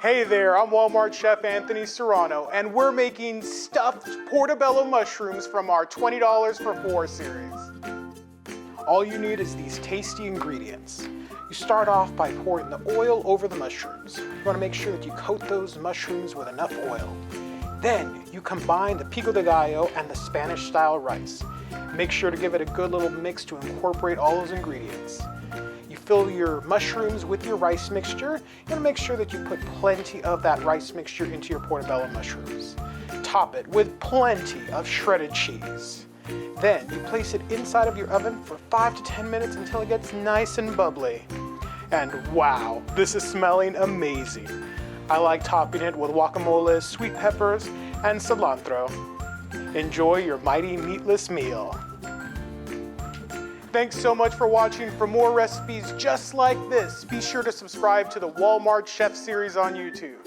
Hey there, I'm Walmart Chef Anthony Serrano, and we're making stuffed portobello mushrooms from our $20 for 4 series. All you need is these tasty ingredients. You start off by pouring the oil over the mushrooms. You want to make sure that you coat those mushrooms with enough oil. Then you combine the pico de gallo and the Spanish-style rice. Make sure to give it a good little mix to incorporate all those ingredients. You fill your mushrooms with your rice mixture. You want to make sure that you put plenty of that rice mixture into your portobello mushrooms. Top it with plenty of shredded cheese. Then you place it inside of your oven for 5 to 10 minutes until it gets nice and bubbly. And wow, this is smelling amazing. I like topping it with guacamole, sweet peppers, and cilantro. Enjoy your mighty meatless meal. Thanks so much for watching. For more recipes just like this, be sure to subscribe to the Walmart Chef series on YouTube.